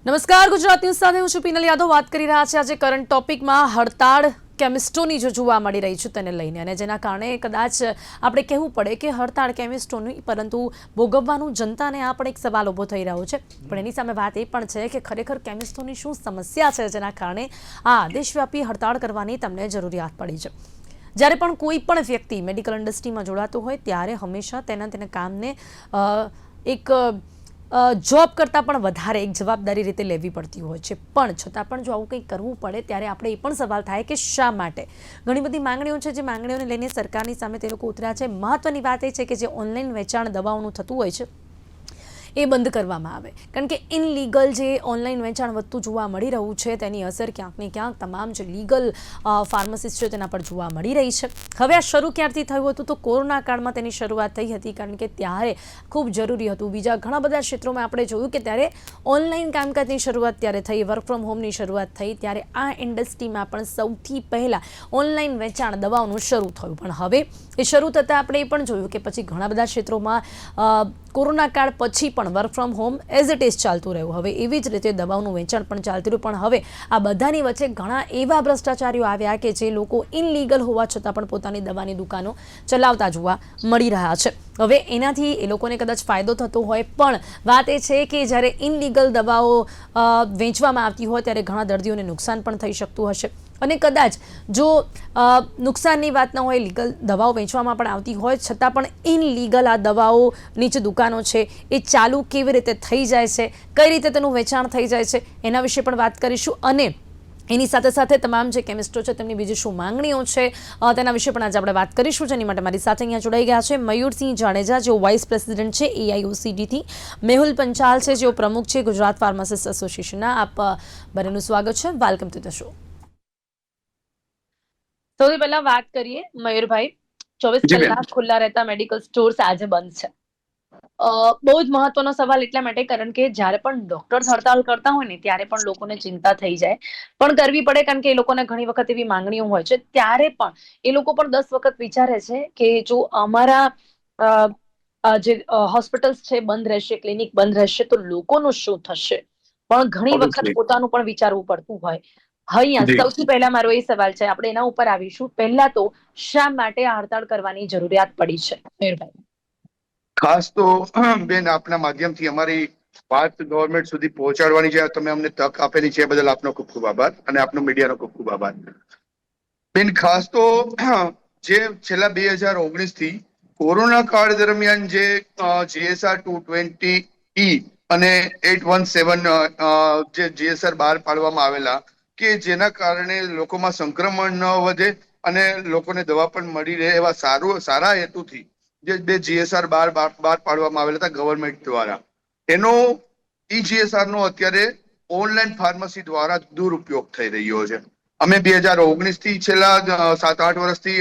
નમસ્કાર, ગુજરાત ન્યૂઝ સાથે હું છું પીનલ યાદવ. વાત કરી રહ્યા છે આજે કરંટ ટોપિકમાં હડતાળ કેમિસ્ટોની જો જોવા મળી રહી છે તેને લઈને, અને જેના કારણે કદાચ આપણે કહેવું પડે કે હડતાળ કેમિસ્ટોની, પરંતુ ભોગવવાનું જનતાને આ પણ એક સવાલ ઊભો થઈ રહ્યો છે. પણ એની સામે વાત એ પણ છે કે ખરેખર કેમિસ્ટોની શું સમસ્યા છે જેના કારણે આ દેશવ્યાપી હડતાળ કરવાની તમને જરૂરિયાત પડી છે. જ્યારે પણ કોઈ પણ વ્યક્તિ મેડિકલ ઇન્ડસ્ટ્રીમાં જોડાતો હોય ત્યારે હંમેશા તેના કામને એક જોબ કરતાં પણ વધારે એક જવાબદારી રીતે લેવી પડતી હોય છે. પણ છતાં પણ જો આવું કંઈક કરવું પડે ત્યારે આપણે એ પણ સવાલ થાય કે શા માટે. ઘણી બધી માંગણીઓ છે, જે માંગણીઓને લઈને સરકારની સામે તે લોકો ઉતર્યા છે. મહત્વની વાત એ છે કે જે ઓનલાઈન વેચાણ દવાઓનું થતું હોય છે એ બંધ કરવામાં આવે, કારણ કે ઇનલીગલ જે ઓનલાઈન વેચાણ વધતું જોવા મળી રહ્યું છે તેની અસર ક્યાંક ને ક્યાંક તમામ જે લીગલ ફાર્મસિસ્ટ છે તેના પર જોવા મળી રહી છે. હવે આ શરૂ ક્યારથી થયું હતું? તો કોરોના કાળમાં તેની શરૂઆત થઈ હતી, કારણ કે ત્યારે ખૂબ જરૂરી હતું. બીજા ઘણા બધા ક્ષેત્રોમાં આપણે જોયું કે ત્યારે ઓનલાઈન કામકાજની શરૂઆત ત્યારે થઈ, વર્ક ફ્રોમ હોમની શરૂઆત થઈ, ત્યારે આ ઇન્ડસ્ટ્રીમાં પણ સૌથી પહેલાં ઓનલાઈન વેચાણ દવાઓનું શરૂ થયું. પણ હવે એ શરૂ થતાં આપણે એ પણ જોયું કે પછી ઘણા બધા ક્ષેત્રોમાં કોરોના કાળ પછી પણ work from home as it is ચાલતું રહ્યું. હવે એવી જ રીતે દવાઓનું વેચાણ પણ ચાલતું રહ્યું. પણ હવે આ બધાની વચ્ચે ઘણા એવા ભ્રષ્ટાચારીઓ આવ્યા કે જે લોકો ઇનલીગલ હોવા છતાં પણ પોતાની દવાની દુકાનો ચલાવતા જોવા મળી રહ્યા છે. હવે એનાથી એ લોકોને કદાચ ફાયદો થતો હોય, પણ વાત એ છે કે જ્યારે ઇનલીગલ દવાઓ વેચવામાં આવતી હોય ત્યારે ઘણા દર્દીઓને નુકસાન પણ થઈ શકતું હશે. અને કદાચ જો નુકસાનની વાત ન હોય, લીગલ દવાઓ વેચવામાં પણ આવતી હોય છતાં પણ ઇનલીગલ આ દવાઓની જે દુકાનો છે એ ચાલુ કેવી રીતે થઈ જાય છે, કઈ રીતે તેનું વેચાણ થઈ જાય છે, એના વિશે પણ વાત કરીશું. અને એની સાથે સાથે તમામ જે કેમિસ્ટો છે તેમની બીજી શું માંગણીઓ છે તેના વિશે પણ આજે આપણે વાત કરીશું. જેની માટે મારી સાથે અહીંયા જોડાઈ ગયા છે મયુરસિંહ જાડેજા, જેઓ વાઇસ પ્રેસિડેન્ટ છે AIOCDથી, મેહુલ પંચાલ છે જેઓ પ્રમુખ છે ગુજરાત ફાર્માસિસ્ટ એસોસિએશનના. આપ બંનેનું સ્વાગત છે. Welcome to the show. સૌથી પહેલા વાત કરીએ મયુરભાઈ, 24 કલાક ખુલ્લા રહેતા મેડિકલ સ્ટોર્સ આજે બંધ છે. બહુ જ મહત્વનો સવાલ એટલા માટે, કારણ કે જ્યારે પણ ડોક્ટર્સ હડતાળ કરતા હોય ને ત્યારે પણ લોકોને ચિંતા થઈ જાય, પણ કરવી પડે, કારણ કે એ લોકોને ઘણી વખત એવી માંગણીઓ હોય છે. ત્યારે પણ એ લોકો પણ 10 વખત વિચારે છે કે જો અમારા જે હોસ્પિટલ્સ છે બંધ રહેશે, ક્લિનિક બંધ રહેશે તો લોકોનું શું થશે. પણ ઘણી વખત પોતાનું પણ વિચારવું પડતું હોય. અહીંયા સૌથી પહેલા મારો એ સવાલ છે, આપણે એના ઉપર આવીશું. પહેલા તો શા માટે આ હડતાળ કરવાની જરૂરિયાત પડી છે મયુરભાઈ? ખાસ તો બેન, આપના માધ્યમથી અમારી વાત ગવર્મેન્ટ સુધી પહોંચાડવાની છે, તમે અમને તક આપેલી છે, બદલ આપનો ખૂબ ખૂબ આભાર, અને આપનો મીડિયાનો ખૂબ ખૂબ આભાર. બેન, ખાસ તો જે છેલ્લા 2019 થી કોરોના કાળ દરમિયાન જે GSR 220E અને 817 જે GSR બહાર પાડવામાં આવેલા, કે જેના કારણે લોકોમાં સંક્રમણ ન વધે અને લોકોને દવા પણ મળી રહે, એવા સારા હેતુથી જે બે GSR બહાર પાડવામાં આવેલા હતા ગવર્મેન્ટ દ્વારા, એનો GSR નો અત્યારે ઓનલાઈન ફાર્મસી દ્વારા દુરુપયોગ થઈ રહ્યો છે. અમે 2019 થી છેલ્લા 7-8 વર્ષથી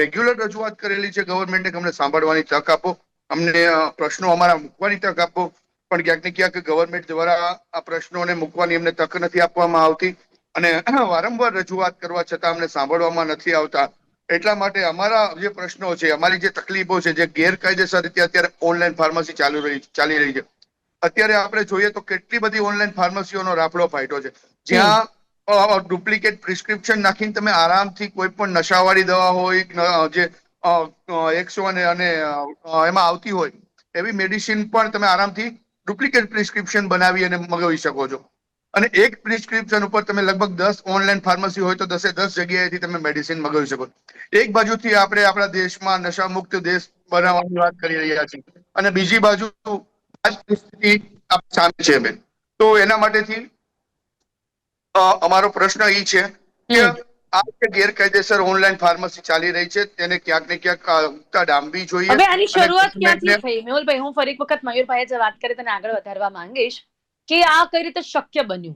રેગ્યુલર રજૂઆત કરેલી છે ગવર્મેન્ટને કે અમને સાંભળવાની તક આપો, અમને પ્રશ્નો અમારા મૂકવાની તક આપો. પણ ક્યાંક ને ક્યાંક ગવર્મેન્ટ દ્વારા આ પ્રશ્નોને મૂકવાની અમને તક નથી આપવામાં આવતી, અને વારંવાર રજૂઆત કરવા છતાં અમને સાંભળવામાં નથી આવતા. એટલા માટે અમારા જે પ્રશ્નો છે, અમારી જે તકલીફો છે, જે ગેરકાયદેસર રીતે અત્યારે ઓનલાઈન ફાર્મસી ચાલી રહી છે, અત્યારે આપણે જોઈએ તો કેટલી બધી ઓનલાઈન ફાર્મસીઓનો રાફડો ફાટ્યો છે, જ્યાં ડુપ્લિકેટ પ્રિસ્ક્રિપ્શન નાખીને તમે આરામથી કોઈ પણ નશાવાળી દવા હોય, જે 100 અને એમાં આવતી હોય એવી મેડિસિન પણ તમે આરામથી ડુપ્લિકેટ પ્રિસ્ક્રિપ્શન બનાવી અને મગાવી શકો છો. અને એક પ્રિસ્ક્રિપ્શન ઉપર તમે લગભગ 10 ઓનલાઈન ફાર્મસી હોય તો 10 જગ્યાએથી તમે મેડિસિન મગાવી શકો. એક બાજુથી આપણે આપણા દેશમાં નશામુક્ત દેશ બનાવવાની વાત કરી રહ્યા છીએ, અને બીજી બાજુ આ પરિસ્થિતિ સામે છે બેન. તો એના માટેથી અમારો પ્રશ્ન એ છે કે આ જે ગેરકાયદેસર ઓનલાઈન ફાર્મસી ચાલી રહી છે તેને ક્યાંક ને ક્યાંક ડામવી જોઈએ. હવે આની અને શરૂઆત ક્યાંથી ગવર્મેન્ટને થઈ મેહુલભાઈ? હું ફરી એક વખત મયુરભાઈએ જે વાત કરી તેને આગળ વધારવા માંગીશ કે આ કઈ રીતે શક્ય બન્યું.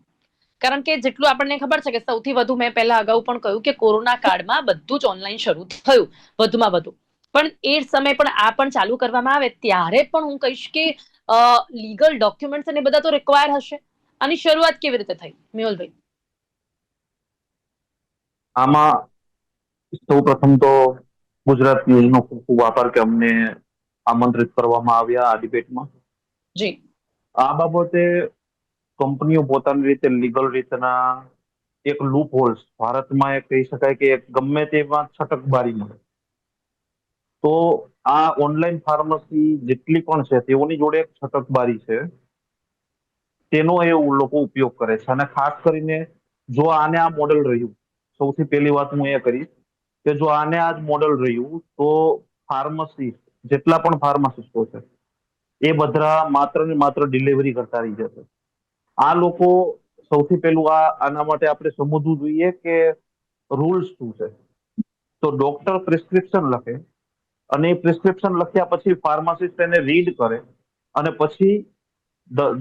કારણ કે જેટલું આપણને ખબર છે કે સૌથી વધુ, મેં પહેલા અગાઉ પણ કહ્યું કે કોરોના કાળમાં બધું જ ઓનલાઈન શરૂ થયું વધુમાં વધુ, પણ એ સમય પણ આ પણ ચાલુ કરવામાં આવે ત્યારે પણ હું કહીશ કે લીગલ ડોક્યુમેન્ટ્સ અને બધા તો રિક્વાયર હશે. આની શરૂઆત કેવી રીતે થઈ મેહુલભાઈ? આમાં સૌ પ્રથમ તો ગુજરાત ન્યૂઝનો ખૂબ ખૂબ આભાર કે અમને આમંત્રિત કરવામાં આવ્યા આ ડિબેટમાં. જી. આ બાબતે કંપનીઓ પોતાની રીતે લીગલ રીતના એક લૂપ હોલ્સ ભારતમાં એ કહી શકાય કે એક ગમે તેમાં છટકબારી મળે. તો આ ઓનલાઈન ફાર્મસી જેટલી પણ છે તેઓની જોડે એક છટકબારી છે, તેનો એ લોકો ઉપયોગ કરે છે. અને ખાસ કરીને જો આને આ મોડેલ રહ્યું, સૌથી પહેલી વાત હું એ કરીશ કે જો આને આ જ મોડેલ રહ્યું તો ફાર્મસિસ્ટ જેટલા પણ ફાર્માસિસ્ટો છે એ બધા માત્ર ને માત્ર ડિલિવરી કરતા રહી જશે. આ લોકો સૌથી પહેલું આના માટે આપણે સમજવું જોઈએ કે રૂલ્સ શું છે. તો ડોક્ટર પ્રિસ્ક્રિપ્શન લખે અને એ પ્રિસ્ક્રિપ્શન લખ્યા પછી ફાર્માસિસ્ટ એને રીડ કરે અને પછી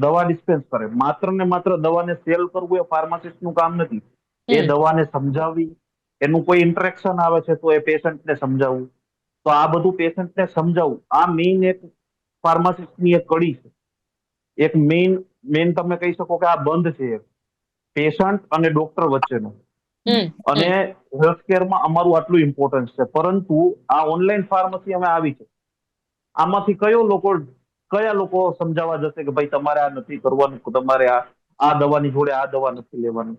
દવા ડિસ્પેન્સ કરે. માત્ર ને માત્ર દવાને સેલ કરવું એ ફાર્માસિસ્ટનું કામ નથી. એ દવાને સમજાવવી, એનું કોઈ ઇન્ટરેક્શન આવે છે તો એ પેશન્ટને સમજાવવું. તો આ બધું પેશન્ટને સમજાવવું આ મેઇન એક ફાર્માસિસ્ટની એક કડી છે. એક મેઇન તમે કહી શકો કે આ બંધ છે એક પેશન્ટ અને ડોક્ટર વચ્ચેનો. અને હેલ્થકેરમાં અમારું આટલું ઇમ્પોર્ટન્સ છે. પરંતુ આ ઓનલાઈન ફાર્મસી અમે આવી છે, આમાંથી કયા લોકો સમજાવવા જશે કે ભાઈ તમારે આ નથી કરવાનું, તમારે આ દવાની જોડે આ દવા નથી લેવાની.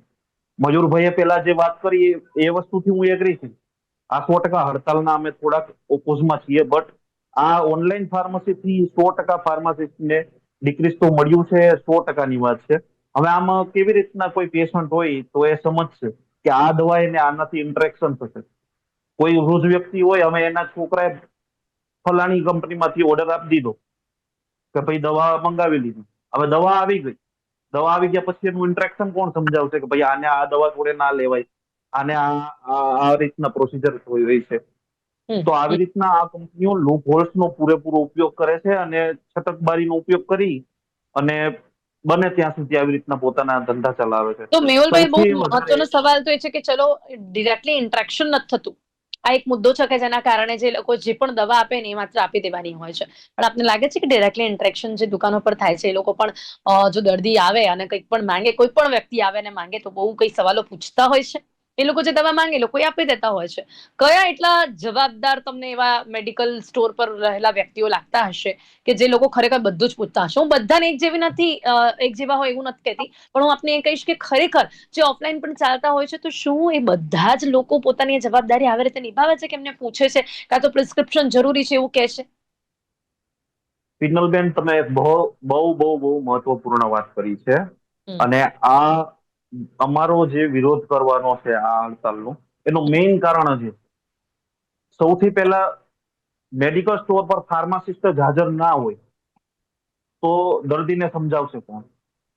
મયુરભાઈએ પેલા જે વાત કરી એ વસ્તુથી હું એગ્રી છું. આ 100% હડતાલના અમે થોડાક ઓપોઝમાં છીએ, બટ આ ઓનલાઈન ફાર્મસીથી 100% ફાર્માસિસ્ટને ડિક્રીઝ તો મળ્યું છે, 100%ની વાત છે. હવે આમાં કેવી રીતના કોઈ પેશન્ટ હોય તો એ સમજશે કે આ દવા એને આનાથી ઇન્ટરેક્શન થશે. કોઈ વૃદ્ધ વ્યક્તિ હોય, હવે એના છોકરાએ ફલાણી કંપનીમાંથી ઓર્ડર આપી દીધો કે ભાઈ દવા મંગાવી લીધી, હવે દવા આવી ગઈ, દવા આવી ગયા પછી એનું ઇન્ટરેક્શન કોણ સમજાવશે કે ભાઈ આને આ દવા જોડે ના લેવાય, આને આ રીતના પ્રોસિજર હોય છે. તો આવી રીતના આ કંપનીઓ લૂપ હોલ્સનો પૂરેપૂરો ઉપયોગ કરે છે અને છટકબારીનો ઉપયોગ કરી અને બને ત્યાં સુધી આવી રીતના પોતાના ધંધા ચલાવે છે. તો મેહુલભાઈ, બહુ સૌથી વધારે મહત્વનો સવાલ તો એ છે કે ચલો ડિરેક્ટલી ઇન્ટરેક્શન નથી થતું, આ એક મુદ્દો છે કે જેના કારણે જે લોકો જે પણ દવા આપે ને એ માત્ર આપી દેવાની હોય છે. પણ આપને લાગે છે કે ડિરેક્ટલી ઇન્ટરેક્શન જે દુકાનો પર થાય છે, એ લોકો પણ જો દર્દી આવે અને કંઈક પણ માંગે, કોઈ પણ વ્યક્તિ આવે અને માંગે તો બહુ કઈ સવાલો પૂછતા હોય છે. એ લોકો જે દવા માંગે એ લોકો આપી દેતા હોય છે. કયા એટલા જવાબદાર તમને એવા મેડિકલ સ્ટોર પર રહેલા વ્યક્તિઓ લાગતા હશે કે જે લોકો ખરેખર બધું જ પૂછતા હશે? હું બધાને એક જેવી નથી, એક જેવા હોય એવું નથી કહેતી, પણ હું આપને એ કહીશ કે ખરેખર જે ઓફલાઈન પણ ચાલતા હોય છે, તો શું એ બધા જ લોકો પોતાની જવાબદારી આવી રીતે નિભાવે છે કે એમને પૂછે છે, કાં તો પ્રિસ્ક્રિપ્શન જરૂરી છે એવું કહે છે? પિનલબેન, તમે બહુ મહત્વપૂર્ણ વાત કરી છે. અને આ અમારો જે વિરોધ કરવાનો છે આ હડતાલનો, એનું મેઇન કારણ જ સૌથી પહેલા મેડિકલ સ્ટોર પર ફાર્માસિસ્ટ જ હાજર ના હોય તો દર્દીને સમજાવશે કોણ?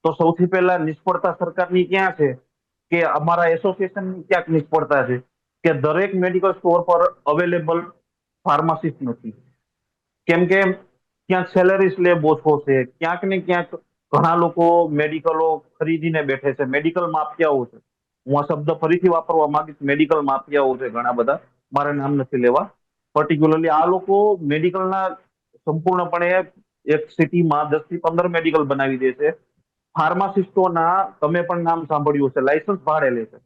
તો સૌથી પહેલા નિષ્ફળતા સરકારની ક્યાં છે કે અમારા એસોસિએશનની ક્યાંક નિષ્ફળતા છે કે દરેક મેડિકલ સ્ટોર પર અવેલેબલ ફાર્માસિસ્ટ નથી. કેમ કે ક્યાંક સેલરી સ્લેબ ઓછો છે, ક્યાંક ને ક્યાંક ઘણા લોકો મેડિકલો ખરીદીને બેઠે છે, મેડિકલ માફિયાઓ છે. હું આ શબ્દ ફરીથી વાપરવા માંગીશ, મેડિકલ માફિયાઓ છે ઘણા બધા, મારે નામ નથી લેવા. પર્ટિક્યુલરલી આ લોકો મેડિકલના સંપૂર્ણપણે એક સિટીમાં 10 થી 15 મેડિકલ બનાવી દે છે. ફાર્માસિસ્ટોના તમે પણ નામ સાંભળ્યું હશે, લાયસન્સ ભાડે લે છે.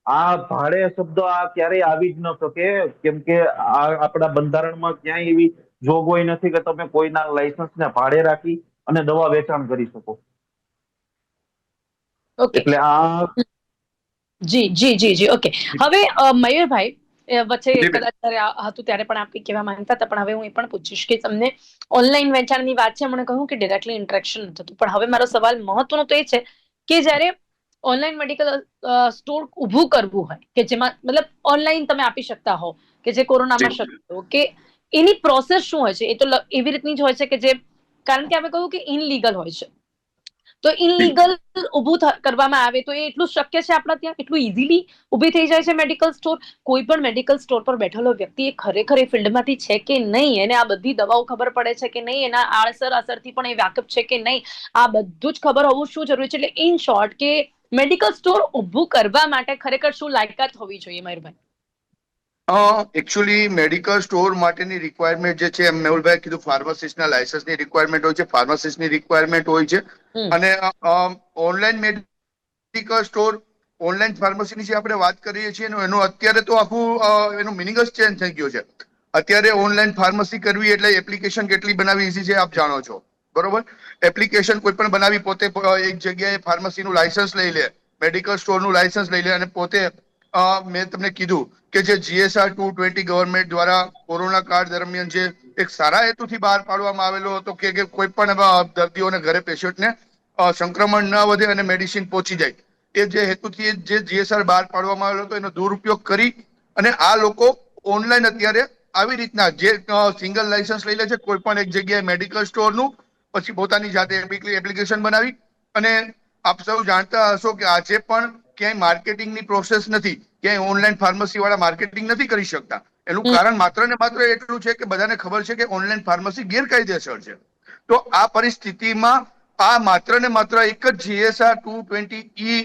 આ ભાડે શબ્દ આ ક્યારેય આવી જ ન શકે, કેમ કે આપણા બંધારણમાં ક્યાંય એવી જોગવાઈ નથી કે તમે કોઈના લાયસન્સને ભાડે રાખી અને દવા વેચાણ કરી શકો. ઓકે, એટલે આ જી જી જી જી ઓકે. હવે મયુરભાઈ, વચ્ચે જી બેન. કદાચ હતું ત્યારે પણ આપણે કહેવા માંગતા હતા, પણ હવે હું એ પણ પૂછીશ કે તમને ઓનલાઈન વેચાણની વાત છે, મને કહ્યું કે ડિરેક્ટલી ઇન્ટરેક્શન થતું, પણ હવે મારો સવાલ મહત્વનો તો એ છે કે જ્યારે ઓનલાઈન મેડિકલ સ્ટોર ઊભું કરવું હોય કે જેમાં મતલબ ઓનલાઈન તમે આપી શકતા હો, કે જે કોરોનામાં જી. શક્ય કે એની પ્રોસેસ શું હોય છે? એ તો એવી રીતની જ હોય છે કે જે, કારણ કે આપણે કહ્યું કે ઇનલીગલ હોય છે, તો જી. ઇનલીગલ ઊભું કરવામાં આવે તો એ એટલું શક્ય છે આપણા ત્યાં? એટલું ઇઝીલી ઊભી થઈ જાય છે મેડિકલ સ્ટોર? કોઈ પણ મેડિકલ સ્ટોર પર બેઠેલો વ્યક્તિ એ ખરેખર એ ફિલ્ડમાંથી છે કે નહીં, એને આ બધી દવાઓ ખબર પડે છે કે નહીં, એના આડઅસરથી પણ એ વાકેફ છે કે નહીં, આ બધું જ ખબર હોવું શું જરૂરી છે? એટલે ઇન શોર્ટ કે મેડિકલ સ્ટોર ઊભું કરવા માટે ખરેખર શું લાયકાત હોવી જોઈએ, મયુરભાઈ? એકચ્યુઅલી મેડિકલ સ્ટોર માટેની રિક્વાયરમેન્ટ જે છે, એમ મેહુલભાઈ કીધું, ફાર્માસિસ્ટના લાયસન્સની રિક્વાયરમેન્ટ હોય છે, ફાર્માસિસ્ટની રિક્વાયરમેન્ટ હોય છે. અને ઓનલાઈન મેડિકલ સ્ટોર, ઓનલાઈન ફાર્મસીની જે આપણે વાત કરીએ છીએ એનું અત્યારે તો આખું એનું મિનિંગ જ ચેન્જ થઈ ગયો છે. અત્યારે ઓનલાઈન ફાર્મસી કરવી એટલે એપ્લિકેશન કેટલી બનાવી ઈઝી છે આપ જાણો છો. બરોબર. એપ્લિકેશન કોઈ પણ બનાવી પોતે એક જગ્યાએ ફાર્મસીનું લાયસન્સ લઈ લે, મેડિકલ સ્ટોરનું લાયસન્સ લઈ લે અને પોતે મેં તમને કીધું કે જે GSR 220 ગવર્મેન્ટ દ્વારા કોરોના કાળ દરમિયાન જે એક સારા હેતુથી બહાર પાડવામાં આવેલો હતો કે કોઈ પણ દર્દીઓને ઘરે પેશન્ટને સંક્રમણ ન વધે અને મેડિસિન પહોંચી જાય, એ જે હેતુથી જે GSR બહાર પાડવામાં આવેલો હતો એનો દુરુપયોગ કરી અને આ લોકો ઓનલાઈન અત્યારે આવી રીતના જે સિંગલ લાયસન્સ લઈ લે છે કોઈ પણ એક જગ્યાએ મેડિકલ સ્ટોરનું, પછી પોતાની જાતે એપ્લિકેશન બનાવી અને આપ સૌ જાણતા હશો કે આજે પણ ક્યાંય માર્કેટિંગની પ્રોસેસ નથી, ક્યાંય ઓનલાઈન ફાર્મસી વાળા માર્કેટિંગ નથી કરી શકતા. એનું કારણ માત્ર ને માત્ર એટલું છે કે બધાને ખબર છે કે ઓનલાઈન ફાર્મસી ગેરકાયદેસર છે. તો આ પરિસ્થિતિમાં આ માત્ર ને માત્ર એક જ GSR 220E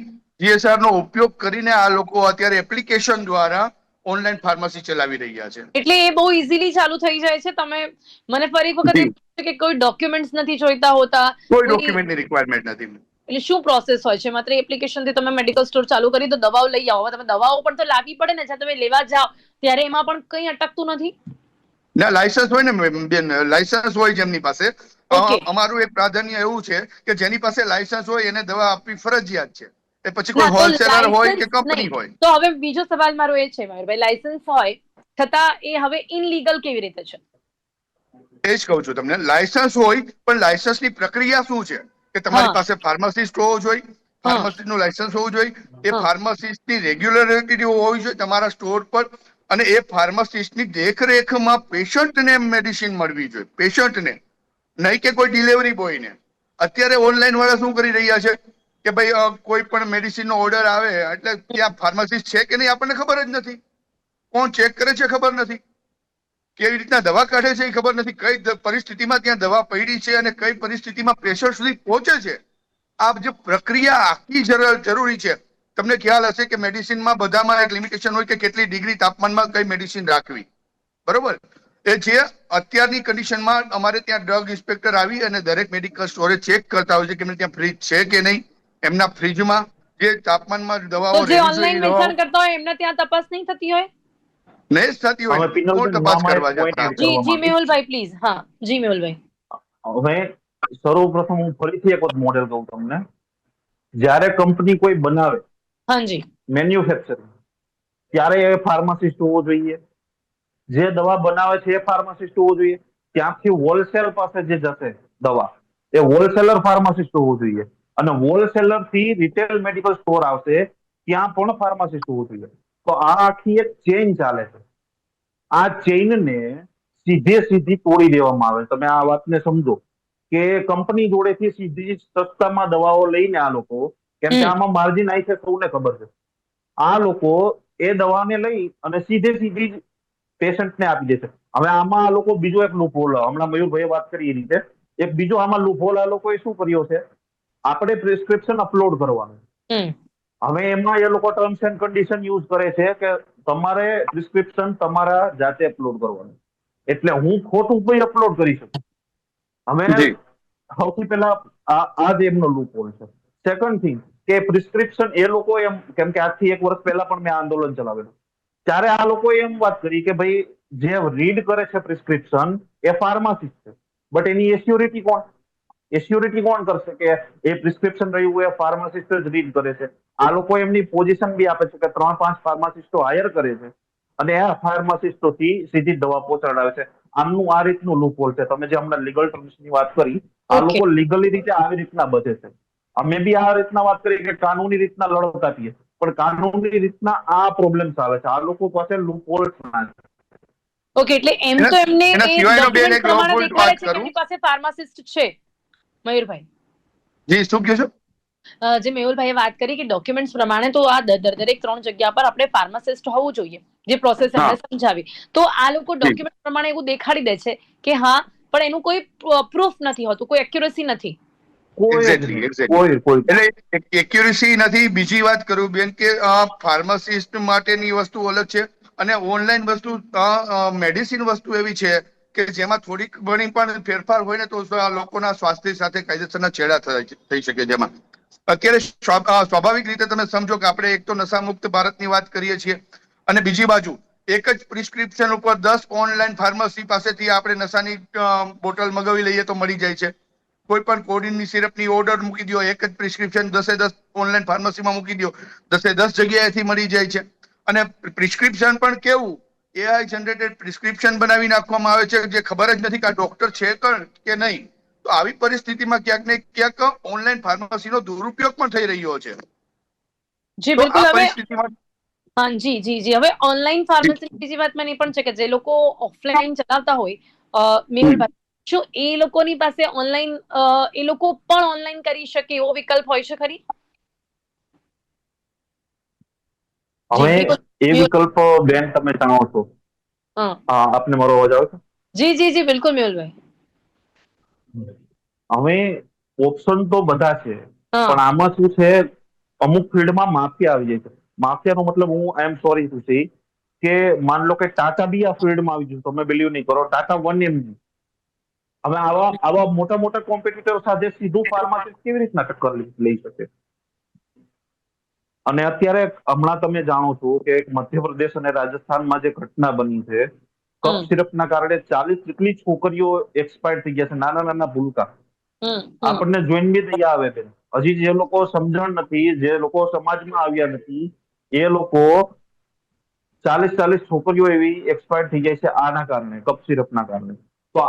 GSR નો ઉપયોગ કરીને આ લોકો અત્યારે એપ્લિકેશન દ્વારા ઓનલાઈન ફાર્મસી ચલાવી રહ્યા છે. એટલે એ બહુ ઇઝીલી ચાલુ થઈ જાય છે. તમે મને ફરી એક વખત જી, એમ કહો કે કોઈ ડોક્યુમેન્ટ્સ નથી જોઈતા હોતા, કોઈ કોઈ ડોક્યુમેન્ટની રિક્વાયરમેન્ટ નથી. એટલે શું પ્રોસેસ હોય છે? માત્ર એપ્લિકેશન થી તમે મેડિકલ સ્ટોર ચાલુ કરી તો દવાઓ લઈ આવો, તમે દવાઓ પણ તો લાવવી પડે ને, જ્યાં તમે લેવા જાઓ ત્યારે એમાં પણ કંઈ અટકતું નથી. ના, લાયસન્સ હોય ને બેન, લાયસન્સ હોય જેમની પાસે. ઓકે, અમારું એક પ્રાધાન્ય એવું છે કે જેની પાસે લાયસન્સ હોય એને દવા આપવી ફરજિયાત છે, એ પછી ના કોઈ તો હોલસેલર હોય કે લાયસન્સ કંપની નહીં. હોય. તો હવે બીજો સવાલ મારો એ છે મયુરભાઈ, લાયસન્સ હોય છતાં એ હવે ઇનલીગલ કેવી રીતે છે? એ જ કહું છું તમને, લાયસન્સ હોય પણ લાયસન્સની પ્રક્રિયા શું છે કે તમારી હા પાસે ફાર્માસિસ્ટ હોવો જોઈએ, હા ફાર્મસીનું લાયસન્સ હોવું જોઈએ, એ હા ફાર્માસિસ્ટની રેગ્યુલરિટી હોવી જોઈએ તમારા સ્ટોર પર, અને એ ફાર્માસિસ્ટની દેખરેખમાં પેશન્ટને મેડિસિન મળવી જોઈએ, પેશન્ટને, નહીં કે કોઈ ડિલિવરી બોયને. અત્યારે ઓનલાઈન વાળા શું કરી રહ્યા છે કે ભાઈ કોઈ પણ મેડિસિનનો ઓર્ડર આવે એટલે ત્યાં ફાર્માસિસ્ટ છે કે નહીં આપણને ખબર જ નથી, કોણ ચેક કરે છે ખબર નથી, કેવી રીતના દવા કાઢે છે એ ખબર નથી, કઈ પરિસ્થિતિમાં ત્યાં દવા પડી છે અને કઈ પરિસ્થિતિમાં પેશન્ટ સુધી પહોંચે છે. આ જે પ્રક્રિયા આખી જરૂરી છે. તમને ખ્યાલ હશે કે મેડિસિનમાં બધામાં એક લિમિટેશન હોય કે કેટલી ડિગ્રી તાપમાનમાં કઈ મેડિસિન રાખવી, બરોબર. એ જે અત્યારની કન્ડિશનમાં અમારે ત્યાં ડ્રગ ઇન્સ્પેક્ટર આવી અને દરેક મેડિકલ સ્ટોરે ચેક કરતા હોય છે કે એમને ત્યાં ફ્રીજ છે કે નહીં, એમના ફ્રીજમાં જે તાપમાનમાં તો દવાઓ જે રહેવી જોઈએ ઓનલાઈન એ દવાઓ વેચાણ કરતા હોય એમને ત્યાં તપાસ નહીં થતી હોય? નહીં જ થતી હોય હવે ને કોણ પિનલબેન, હું તપાસ આમાં એક કરવા પોઈન્ટ જતા એડ હશે. જી કરવા જી માંગુ. મેહુલભાઈ પ્લીઝ. હા જી મેહુલભાઈ. હવે સર્વપ્રથમ હું ફરીથી એક વખત મોડેલ કહું તમને. જ્યારે કંપની કોઈ બનાવે, હાજી મેન્યુફેક્ચરિંગ, ત્યારે એ ફાર્માસિસ્ટ હોવો જોઈએ. જે દવા બનાવે છે એ ફાર્માસિસ્ટ હોવો જોઈએ. ત્યાંથી હોલસેલ પાસે જે જશે દવા, એ હોલસેલર ફાર્માસિસ્ટ હોવો જોઈએ. અને હોલસેલર થી રિટેલ મેડિકલ સ્ટોર આવશે, ત્યાં પણ ફાર્માસિસ્ટ હોવું જોઈએ. તો આ આખી એક ચેઇન ચાલે છે. આ ચેઇનને સીધી તોડી દેવામાં આવે. તમે આ વાતને સમજો કે કંપની જોડેથી સીધી સસ્તામાં દવાઓ લઈને આ લોકો, કેમ કે આમાં માર્જિન આવી છે સૌને ખબર છે, આ લોકો એ દવાને લઈ અને સીધી જ પેશન્ટને આપી દેશે. હવે આમાં આ લોકો બીજો એક લૂપહોલ, હમણાં મયુરભાઈએ વાત કરી એ રીતે, એક બીજો આમાં લૂપહોલ આ લોકોએ શું કર્યો છે, આપણે પ્રિસ્ક્રિપ્શન અપલોડ કરવાનું. હવે એમાં એ લોકો ટર્મ્સ એન્ડ કન્ડિશન યુઝ કરે છે કે તમારે પ્રિસ્ક્રિપ્શન તમારા જાતે અપલોડ કરવાનું. એટલે હું ખોટું કોઈ અપલોડ કરી શકું. હવે જી, સૌથી પહેલા આ જ એમનો લૂપહોલ છે. સેકન્ડ થિંગ કે પ્રિસ્ક્રિપ્શન એ લોકો એમ, કેમ કે આજથી 1 વર્ષ પહેલા પણ મેં આંદોલન ચલાવેલું, ત્યારે આ લોકોએ એમ વાત કરી કે ભાઈ જે રીડ કરે છે પ્રિસ્ક્રિપ્શન એ ફાર્માસિસ્ટ છે, બટ એની એસ્યોરિટી કોણ? એસ્યોરિટી કોણ કરશે કે એ પ્રિસ્ક્રિપ્શન રહ્યું એ ફાર્માસિસ્ટ જ રીડ કરે છે? આ લોકો એમની પોઝિશન બી આપે છે કે 3-5 ફાર્માસિસ્ટો હાયર કરે છે અને આ ફાર્માસિસ્ટોથી સીધી દવા પહોંચાડાવે છે. આમનું આ રીતનું લૂપહોલ છે. તમે જે હમણાં લીગલ ટર્મ્સની વાત કરી, આ ઓકે. લોકો લીગલી રીતે આવી રીતના બચે છે. અમે બી આ રીતના વાત કરી કે કાનૂની રીતના લડત આપીએ, પણ કાનૂની રીતના આ પ્રોબ્લેમ્સ આવે છે. આ લોકો પાસે લૂપહોલ્સ ના છે. ઓકે, એટલે એમ એના તો એમને એના એ સિવાયનો બેન ડોક્યુમેન્ટ એક પ્રમાણે લવફુલ દેખાડે વાત છે કે કરું. એમની પાસે ફાર્માસિસ્ટ છે. મયુરભાઈ, જી, શું કહો છો? જે મેહુલભાઈએ વાત કરી કે ડોક્યુમેન્ટ્સ પ્રમાણે તો આ દરેક 3 જગ્યા પર આપણે ફાર્માસિસ્ટ હોવું જોઈએ, જે પ્રોસેસ હા, એમણે સમજાવી. તો આ લોકો જી, ડોક્યુમેન્ટ પ્રમાણે એવું દેખાડી દે છે કે હા, પણ એનું કોઈ પ્રૂફ નથી હોતું, કોઈ એક્યુરેસી નથી. કોઈ જ એક્ઝેક્ટલી, નહીં, એક્ઝેક્ટલી. કોઈ જ નહીં. એટલે એક્યુરેસી નથી. બીજી વાત કરું બેન કે ફાર્માસિસ્ટ માટેની વસ્તુ અલગ છે અને ઓનલાઈન વસ્તુ, મેડિસિન વસ્તુ એવી છે કે જેમાં થોડીક ઘણી પણ ફેરફાર હોય ને તો લોકોના સ્વાસ્થ્ય સાથે કાયદેસરના છેડા થઈ શકે. જેમાં અત્યારે સ્વાભાવિક રીતે તમે સમજો કે આપણે એક તો નશામુક્ત ભારતની વાત કરીએ છીએ અને બીજી બાજુ એક જ પ્રિસ્ક્રિપ્શન ઉપર 10 ઓનલાઈન ફાર્મસી પાસેથી આપણે નશાની બોટલ મગાવી લઈએ તો મળી જાય છે. કોઈ પણ કોડિનની સિરપની ઓર્ડર મૂકી દો, એક જ પ્રિસ્ક્રિપ્શન 10 ઓનલાઈન ફાર્મસીમાં મૂકી દો, 10 જગ્યાએથી મળી જાય છે. અને પ્રિસ્ક્રિપ્શન પણ કેવું એઆઈ જનરેટેડ પ્રિસ્ક્રિપ્શન બનાવી નાખવામાં આવે છે, જે ખબર જ નથી કે આ ડોક્ટર છે કે નહીં. તો આવી પરિસ્થિતિમાં ક્યાંક ને ક્યાંક ઓનલાઈન ફાર્મસીનો દુરુપયોગ પણ થઈ રહ્યો છે. જી તો બિલકુલ. આ હવે પરિસ્થિતિમાં હા જી જી જી હવે ઓનલાઈન ફાર્મસી બીજી વાત મને એ પણ છે કે જે લોકો ઓફલાઈન ચલાવતા હોય મેહુલભાઈ, શું એ લોકોની પાસે ઓનલાઈન એ લોકો પણ ઓનલાઈન કરી શકે એવો વિકલ્પ હોય છે ખરી? જી હવે મેહુલ. એ મેહુલ. વિકલ્પ બેન તમે જાણો છો. હા આપને મારો અવાજ આવે છે? જી જી જી બિલકુલ મેહુલભાઈ. હવે ઓપ્શન તો બધા છે, હા પણ આમાં શું છે, અમુક ફિલ્ડમાં માફિયા આવી જાય છે. માફિયાનો મતલબ હું આઈ એમ સોરી ટુ સે કે માન લો કે ટાટા બી આ ફિલ્ડમાં આવી ગયું, તમે બિલીવ નહીં કરો, ટાટા 1mg. હવે આવા આવા મોટા મોટા કોમ્પિટિટર સાથે સીધું ફાર્માસિસ્ટ કેવી રીતના ટક્કર લઈ શકે? અને અત્યારે હમણાં તમે જાણો છો કે મધ્યપ્રદેશ અને રાજસ્થાનમાં જે ઘટના બની છે, કફ સિરપના કારણે 40 જેટલી છોકરીઓ એક્સપાયર થઈ ગયા છે, નાના નાના ભૂલકા. આપણને જોઈને બી દયા આવે છે. હજી જે લોકો સમજણ નથી, જે લોકો સમાજમાં આવ્યા નથી, એ લોકો 40 છોકરીઓ એવી એક્સપાયર થઈ જાય છે આના કારણે, કફ સિરપના કારણે. તો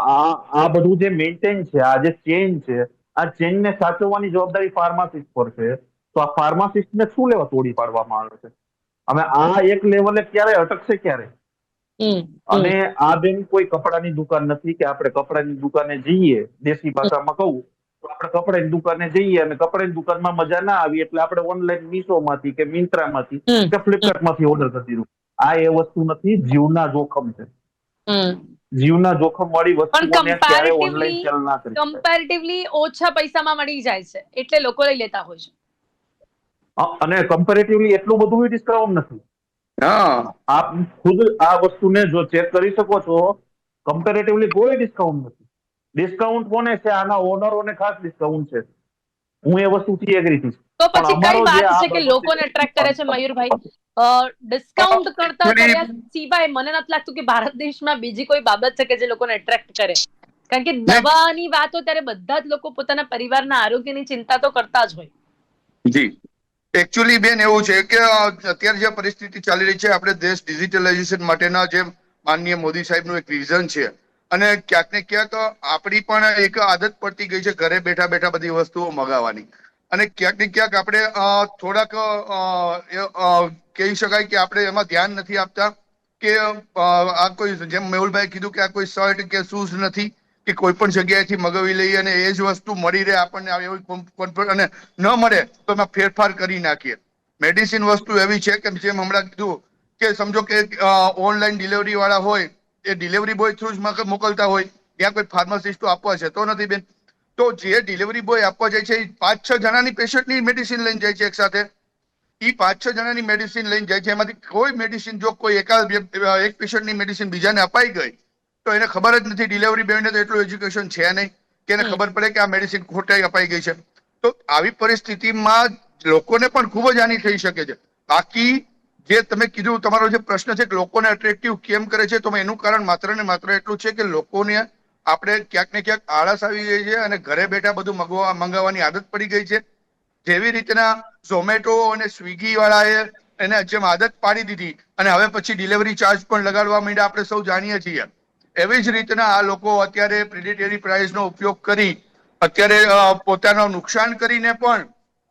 આ બધું જે મેન્ટેન છે, આ જે ચેન છે, આ ચેનને સાચવવાની જવાબદારી ફાર્માસિસ્ટ પર છે. તો આ ફાર્માસિસ્ટને શું લેવા તોડી પાડવામાં આવે છે? હવે આ એક લેવલે ક્યારે અટકશે ક્યારે? અને આ બેન કોઈ કપડાની દુકાન નથી કે આપણે કપડાની દુકાને જઈએ, દેશી ભાષામાં કહું તો આપણે કપડાની દુકાને જઈએ અને કપડાની દુકાનમાં મજા ના આવી એટલે આપણે ઓનલાઈન મીશોમાંથી કે મિન્ત્રામાંથી કે ફ્લિપકાર્ટમાંથી ઓર્ડર કરી દીધું. આ એ વસ્તુ નથી, જીવના જોખમ છે. જીવના જોખમ વાળી પણ વસ્તુઓને ક્યારે ઓનલાઈન સેલ ના કરી શકાય. કમ્પેરેટિવલી ઓછા પૈસામાં મળી જાય છે એટલે લોકો લઈ લેતા હોય છે. અને કમ્પેરેટિવલી એટલું બધું ડિસ્કાઉન્ટ નથી. હા આપ ખુદ આ વસ્તુને જો ચેક કરી શકો છો, કમ્પેરેટિવલી કોઈ ડિસ્કાઉન્ટ નથી. ડિસ્કાઉન્ટ કોને છે? આના ઓનરોને ખાસ ડિસ્કાઉન્ટ છે. હું એ વસ્તુથી એગ્રી છું. તો પણ પછી કઈ અમારો જે વાત આ છે કે લોકોને અટ્રેક્ટ કરે છે મયુરભાઈ? ડિસ્કાઉન્ટ કરતા એકચ્યુઅલી કર્યા સિવાય મને નથી લાગતું કે ભારત દેશમાં બીજી કોઈ બાબત છે કે જે લોકોને એટ્રેક્ટ કરે. કારણ કે દવાની વાતો ત્યારે બધા જ લોકો પોતાના પરિવારના આરોગ્યની ચિંતા તો કરતા જ હોય. જી એકચ્યુઅલી બેન એવું છે કે અત્યારે જે પરિસ્થિતિ ચાલી રહી છે, આપણે દેશ ડિજિટલાઇઝેશન માટેના જે માનનીય મોદી સાહેબનું એક વિઝન છે, અને ક્યાંક ને ક્યાંક આપણી પણ એક આદત પડતી ગઈ છે ઘરે બેઠા બેઠા બધી વસ્તુઓ મગાવવાની. અને ક્યાંક ને ક્યાંક આપણે થોડાક કહી શકાય કે આપણે એમાં ધ્યાન નથી આપતા કે આ કોઈ, જેમ મેહુલભાઈ કીધું કે આ કોઈ શર્ટ કે શૂઝ નથી કે કોઈ પણ જગ્યાએથી મગાવી લઈએ અને એ જ વસ્તુ મળી રહે આપણને અને ન મળે તો એમાં ફેરફાર કરી નાખીએ. મેડિસિન વસ્તુ એવી છે કે જેમ હમણાં કીધું કે સમજો કે ઓનલાઈન ડિલિવરી વાળા હોય એ ડિલિવરી બોય થ્રુ જ મોકલતા હોય, ત્યાં કોઈ ફાર્માસિસ્ટો આપવા જતો નથી બેન. તો જે ડિલિવરી બોય આપવા જાય છે એ 5-6 જણાની પેશન્ટની મેડિસિન લઈને જાય છે એક સાથે. એ 5-6 જણાની મેડિસિન લઈને જાય છે, એમાંથી કોઈ મેડિસિન જો કોઈ એક પેશન્ટની મેડિસિન બીજાને અપાઈ ગઈ તો એને ખબર જ નથી, ડિલિવરી બોયને તો એટલું એજ્યુકેશન છે નહીં કે એને ખબર પડે કે આ મેડિસિન ખોટાઈ અપાઈ ગઈ છે. તો આવી પરિસ્થિતિમાં લોકોને પણ ખૂબ જ હાનિ થઈ શકે છે. બાકી જે તમે કીધું, તમારો જે પ્રશ્ન છે કે લોકોને અટ્રેક્ટિવ કેમ કરે છે, તો એનું કારણ માત્ર ને માત્ર એટલું છે કે લોકોને આપણે ક્યાંક ને ક્યાંક આળસ આવી ગઈ છે અને ઘરે બેઠા બધું મંગાવવાની આદત પડી ગઈ છે. જેવી રીતના ઝોમેટો અને સ્વિગી વાળાએ એને જેમ આદત પાડી દીધી અને હવે પછી ડિલિવરી ચાર્જ પણ લગાડવા માંડ્યા, આપણે સૌ જાણીએ છીએ. એવી જ રીતના આ લોકો અત્યારે પ્રિડેટરી પ્રાઇસનો ઉપયોગ કરી અત્યારે પોતાનું નુકસાન કરીને પણ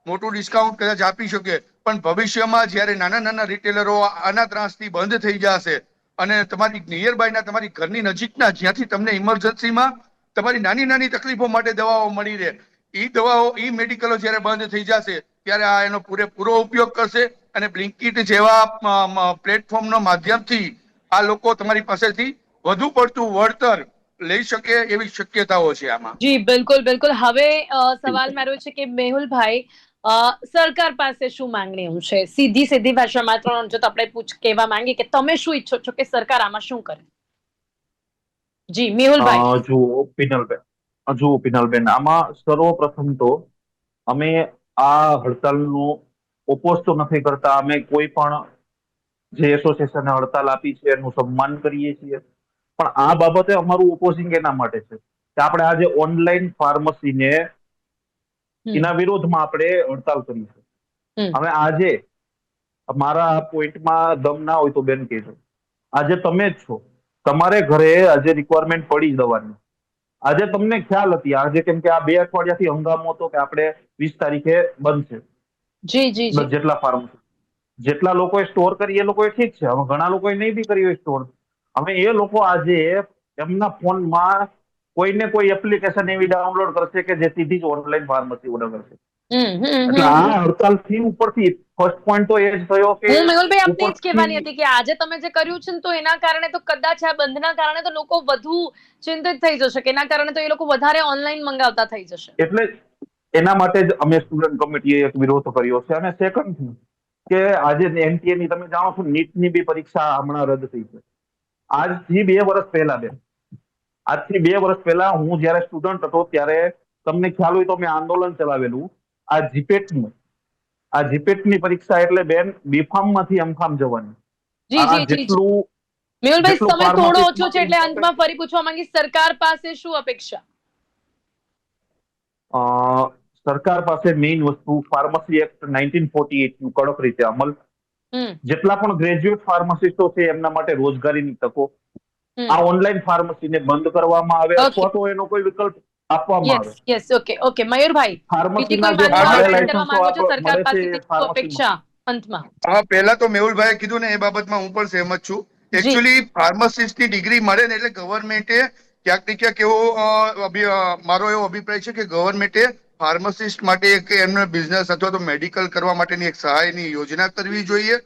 મોટું ડિસ્કાઉન્ટ કદાચ આપી શકે, પણ ભવિષ્યમાં જયારે નાના નાના રિટેલરો આના ત્રાસથી બંધ થઈ જશે અને તમારી નિયર બાયના, તમારી ઘરની નજીકના, જ્યાંથી તમને ઇમરજન્સીમાં તમારી નાની નાની તકલીફો માટે દવાઓ મળી રહે, ઈ મેડિકલો જયારે બંધ થઈ જશે ત્યારે આ એનો પૂરેપૂરો ઉપયોગ કરશે અને બ્લિંકિટ જેવા પ્લેટફોર્મના માધ્યમથી આ લોકો તમારી પાસેથી વધુ પડતું વળતર લઈ શકે એવી શક્યતાઓ છે આમાં. જી બિલકુલ બિલકુલ. હવે સવાલ મારો છે કે મેહુલભાઈ, સરકાર પાસે શું માંગણી છે? સીધી ભાષામાં ત્રણ જો આપણે કહેવા માંગીએ કે તમે શું ઈચ્છો છો કે સરકાર આમાં શું કરે? જી મેહુલભાઈ. જુઓ પિનલબેન, આમાં સર્વપ્રથમ તો અમે આ હડતાલનો ઓપોઝ તો નથી કરતા. અમે કોઈ પણ જે એસોસિએશને હડતાલ આપી છે એનું સન્માન કરીએ છીએ, પણ આ બાબતે અમારું ઓપોઝિંગ એના માટે છે કે આપણે આજે ઓનલાઈન ફાર્મસીને હમ. એના વિરોધમાં આપણે હડતાલ કરી છે. હમ. હવે આજે મારા પોઈન્ટમાં દમ ના હોય તો બેન કહેજો. આજે તમે જ છો, તમારે ઘરે આજે રિક્વાયરમેન્ટ પડી દવાની. આજે તમને ખ્યાલ હતી આજે, કેમ કે આ 2 અઠવાડિયાથી હંગામો હતો કે આપણે 20 તારીખે બંધ છે. જી જી જી. જેટલા ફાર્મસી, જેટલા લોકોએ સ્ટોર કરી એ લોકોએ ઠીક છે, હવે ઘણા લોકોએ નહીં બી કરી હોય સ્ટોર. હવે એ લોકો આજે એમના ફોનમાં કોઈને કોઈ એપ્લિકેશન એવી ડાઉનલોડ કરશે કે જે સીધી જ ઓનલાઈન ફાર્મસી ઓર્ડર કરશે. એટલે આ હડતાલથી ઉપરથી ફર્સ્ટ પોઈન્ટ તો એ જ થયો કે હું મેહુલભાઈ આપને જ ઉપરથી કહેવાની હતી કે આજે તમે જે કર્યું છે ને તો એના કારણે તો કદાચ આ બંધના કારણે તો લોકો વધુ ચિંતિત થઈ જશે કે એના કારણે તો એ લોકો વધારે ઓનલાઈન મંગાવતા થઈ જશે. એટલે એના માટે જ અમે સ્ટુડન્ટ કમિટીએ એક વિરોધ કર્યો છે. અને સેકન્ડ કે આજે NTA ની તમે જાણો છો, નીટની બી પરીક્ષા હમણાં રદ થઈ છે. આજથી 2 વર્ષ પહેલા આજથી 2 વર્ષ પહેલા હું જ્યારે સ્ટુડન્ટ હતો ત્યારે તમને ખ્યાલ હોય તો મેં આંદોલન ચલાવેલું આ જીપેટની પરીક્ષા એટલે બેન બીફાર્મ માંથી એમફાર્મ જવાની. જી આ જી જી. જેટલું મેહુલભાઈ જેટલું સમય થોડો pharmacist ઓછો છે એટલે અંતમાં ફરી પૂછવા માંગીશ, સરકાર પાસે શું અપેક્ષા? સરકાર પાસે મેઇન વસ્તુ ફાર્મસી એક્ટ 1948 નું કડક રીતે અમલ. જેટલા પણ ગ્રેજ્યુએટ ફાર્માસિસ્ટો છે એમના માટે રોજગારીની તકો. આ ઓનલાઈન ફાર્મસીને બંધ કરવામાં આવે અથવા તો એનો કોઈ વિકલ્પ આપવામાં આવે. Yes yes. ઓકે ઓકે મયુરભાઈ, બીજી ફાર્મસીના કોઈ જે માહિતી ભારે આપવા માંગો છો લાયસન્સો સરકાર મળે પાસેથી છે શું ફાર્મસીમાં. અપેક્ષા અંતમાં? હા, પહેલા તો મેહુલભાઈએ કીધું ને એ બાબતમાં હું પણ સહેમત છું. જી. એકચ્યુઅલી ફાર્માસિસ્ટની ડિગ્રી મળે ને એટલે ગવર્મેન્ટે ક્યાંક ને ક્યાંક એવો મારો એવો અભિપ્રાય છે કે ગવર્મેન્ટે ફાર્માસિસ્ટ માટે એક એમનો બિઝનેસ અથવા તો મેડિકલ કરવા માટેની એક સહાયની યોજના કરવી જોઈએ,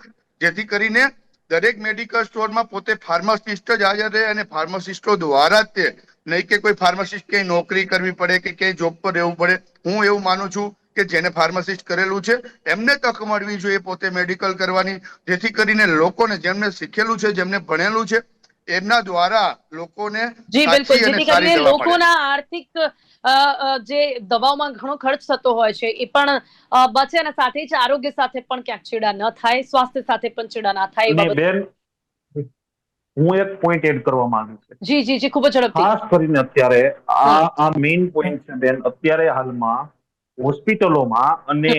જેથી કરીને દરેક મેડિકલ સ્ટોરમાં પોતે ફાર્માસિસ્ટ જ હાજર રહે અને ફાર્માસિસ્ટો દ્વારા જ તે, નહીં કે કોઈ ફાર્માસિસ્ટ ક્યાંય નોકરી કરવી પડે કે ક્યાંય જોબ પર રહેવું પડે. હું એવું માનું છું કે જેને ફાર્માસિસ્ટ કરેલું છે એમને તક મળવી જોઈએ પોતે મેડિકલ કરવાની, જેથી કરીને લોકોને જેમને શીખેલું છે, જેમને ભણેલું છે, એમના દ્વારા લોકોને જી બિલકુલ, સાચી અને જેથી સારી કરીને દવા મળે. લોકોના આર્થિક જે દવાઓમાં ઘણો ખર્ચ થતો હોય છે એ પણ બચે અને સાથે જ આરોગ્ય સાથે પણ ક્યાંક ચેડા ન થાય, સ્વાસ્થ્ય સાથે પણ ચેડા ના થાય એ અને બાબત. બેન હું એક પોઈન્ટ એડ કરવા માંગુ છું. જી જી જી, ખૂબ જ ઝડપથી. ખાસ કરીને અત્યારે આ મેઇન પોઈન્ટ છે બેન. અત્યારે હાલમાં હોસ્પિટલોમાં અને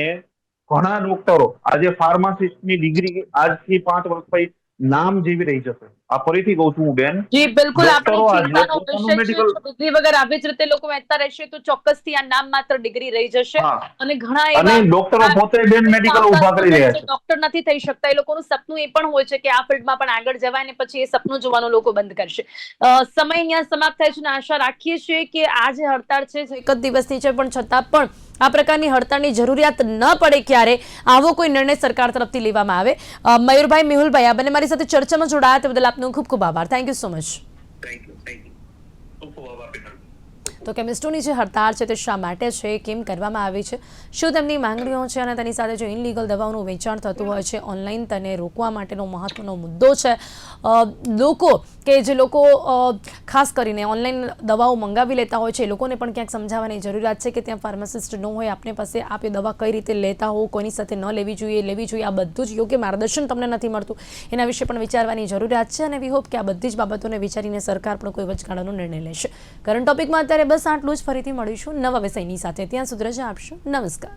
ઘણા ડોક્ટરો આજે ફાર્માસિસ્ટની ડિગ્રી આજથી 5 વર્ષ પછી નામ જેવી રહી જશે. આ ફરીથી કહું છું હું બેન, જી બિલકુલ, આપણી ડોક્ટરો આજે ચિંતાનો પોતાનું વિષય છે. મેડિકલ જો ડિગ્રી વગર આવી જ રીતે લોકો વહેતા રહેશે તો ચોક્કસથી આ નામ માત્ર ડિગ્રી રહી જશે. અને ઘણા અને એવા ડોક્ટરો પોતે બેન મેડિકલ ઉભા કરી રહ્યા છે. ડોક્ટર નથી થઈ શકતા, એ લોકોનું સપનું એ પણ હોય છે કે આ ફિલ્ડમાં પણ આગળ જવાય ને પછી એ સપનું જોવાનું લોકો બંધ કરશે. સમય અહીંયા સમાપ્ત થાય છે અને આશા રાખીએ છીએ કે આ જે હડતાળ છે એક જ દિવસની છે, પણ છતાં પણ આ પ્રકારની હડતાળની જરૂરિયાત ન પડે ક્યારે આવો કોઈ નિર્ણય સરકાર તરફથી લેવામાં આવે. મયુરભાઈ, મેહુલભાઈ, આ બંને મારી સાથે ચર્ચામાં જોડાયા તે બદલ આપનો ખૂબ ખૂબ આભાર. Thank you so much. તો કેમિસ્ટોની જે હડતાળ છે તે શા માટે છે, કેમ કરવામાં આવી છે, શું તેમની માંગણીઓ છે અને તેની સાથે જો ઇનલીગલ દવાઓનું વેચાણ થતું હોય છે ઓનલાઈન, તેને રોકવા માટેનો મહત્વનો મુદ્દો છે. લોકો કે જે લોકો ખાસ કરીને ઓનલાઈન દવાઓ મંગાવી લેતા હોય છે એ લોકોને પણ ક્યાંક સમજાવવાની જરૂરિયાત છે કે ત્યાં ફાર્માસિસ્ટ ન હોય આપની પાસે, આપ એ દવા કઈ રીતે લેતા હો, કોઈની સાથે ન લેવી જોઈએ, લેવી જોઈએ, આ બધું જ યોગ્ય માર્ગદર્શન તમને નથી મળતું, એના વિશે પણ વિચારવાની જરૂરિયાત છે. અને વી હોપ કે આ બધી જ બાબતોને વિચારીને સરકાર પણ કોઈ વચગાળાનો નિર્ણય લેશે. કરંટ ટોપિકમાં અત્યારે બસ આટલું જ. ફરીથી મળીશું નવા વિષયની સાથે. ત્યાં સુધી રજા આપશો. નમસ્કાર.